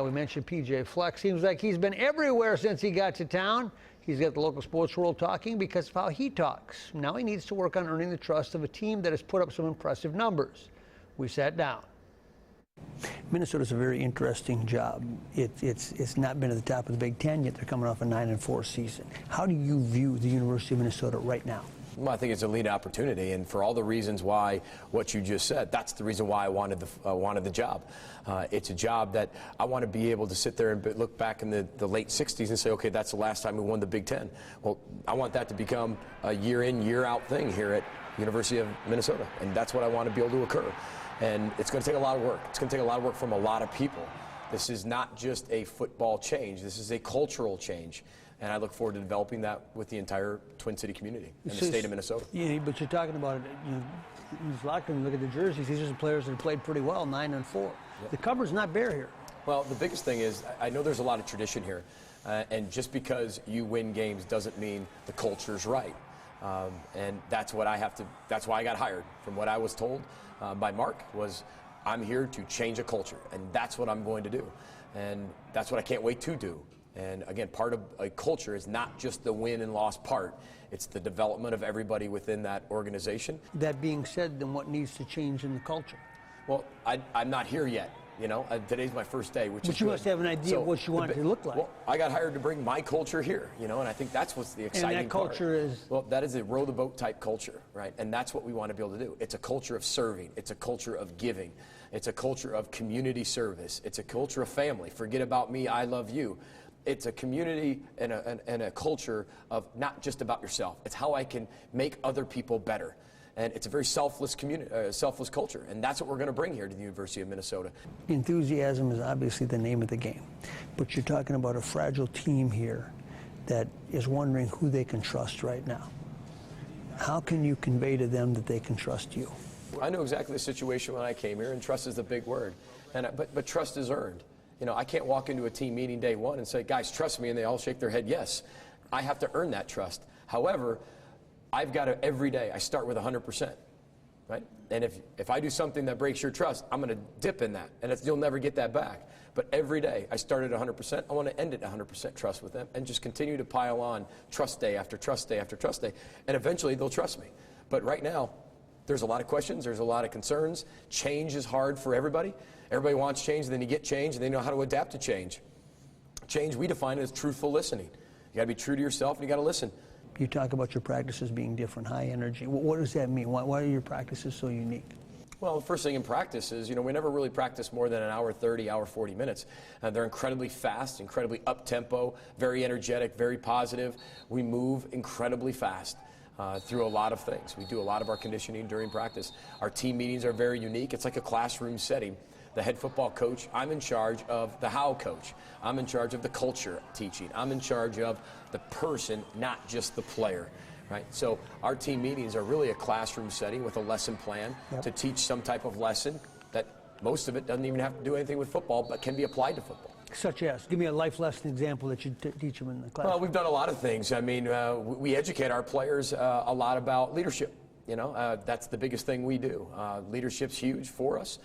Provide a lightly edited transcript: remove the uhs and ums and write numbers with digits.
We mentioned PJ Fleck. Seems like he's been everywhere since he got to town. He's got the local sports world talking because of how he talks. Now he needs to work on earning the trust of a team that has put up some impressive numbers. We sat down. Minnesota's a very interesting job. It's not been at the top of the Big Ten yet. They're coming off a 9-4 season. How do you view the University of Minnesota right now? Well, I think it's a lead opportunity, and for all the reasons why what you just said, that's the reason why I wanted the job. It's a job that I want to be able to sit there and look back in the late 60s and say, okay, that's the last time we won the Big Ten. Well, I want that to become a year in, year out thing here at University of Minnesota, and that's what I want to be able to occur. And it's going to take a lot of work. It's going to take a lot of work from a lot of people. This is not just a football change. This is a cultural change. And I look forward to developing that with the entire Twin City community and the state of Minnesota. Yeah, but you're talking about it, in this locker room, look at the jerseys. These are the players that have played pretty well, 9-4. Yep. The cover's not bare here. Well, the biggest thing is I know there's a lot of tradition here. And just because you win games doesn't mean the culture's right. And that's what that's why I got hired. From what I was told by Mark was, I'm here to change a culture. And that's what I'm going to do. And that's what I can't wait to do. And again, part of a culture is not just the win and loss part. It's the development of everybody within that organization. That being said, then what needs to change in the culture? Well, I'm not here yet. You know, today's my first day, which is But you must have an idea of what you want it to look like. Well, I got hired to bring my culture here, you know, and I think that's what's the exciting part. And that culture is? Well, that is a row the boat type culture, right? And that's what we want to be able to do. It's a culture of serving. It's a culture of giving. It's a culture of community service. It's a culture of family. Forget about me, I love you. It's a community and a culture of not just about yourself. It's how I can make other people better. And it's a very selfless culture. And that's what we're going to bring here to the University of Minnesota. Enthusiasm is obviously the name of the game. But you're talking about a fragile team here that is wondering who they can trust right now. How can you convey to them that they can trust you? I knew exactly the situation when I came here, and trust is the big word. But trust is earned. You know, I can't walk into a team meeting day one and say, guys, trust me, and they all shake their head yes. I have to earn that trust. However, I've got to, every day, I start with 100%, right? And if I do something that breaks your trust, I'm going to dip in that, and you'll never get that back. But every day, I start at 100%. I want to end at 100% trust with them and just continue to pile on trust day after trust day after trust day, and eventually they'll trust me. But right now, there's a lot of questions, there's a lot of concerns. Change is hard for everybody. Everybody wants change, and then you get change, and they know how to adapt to change. Change, we define it as truthful listening. You got to be true to yourself, and you got to listen. You talk about your practices being different, high energy. What does that mean? Why are your practices so unique? Well, the first thing in practice is, you know, we never really practice more than an hour 30, hour 40 minutes. They're incredibly fast, incredibly up-tempo, very energetic, very positive. We move incredibly fast. Through a lot of things. We do a lot of our conditioning during practice. Our team meetings are very unique. It's like a classroom setting. The head football coach, I'm in charge of the how coach. I'm in charge of the culture teaching. I'm in charge of the person, not just the player. Right? So our team meetings are really a classroom setting with a lesson plan to teach some type of lesson that most of it doesn't even have to do anything with football, but can be applied to football. Such as? Give me a life lesson example that you teach them in the class. Well, we've done a lot of things. I mean, we educate our players a lot about leadership. You know, that's the biggest thing we do. Leadership's huge for us.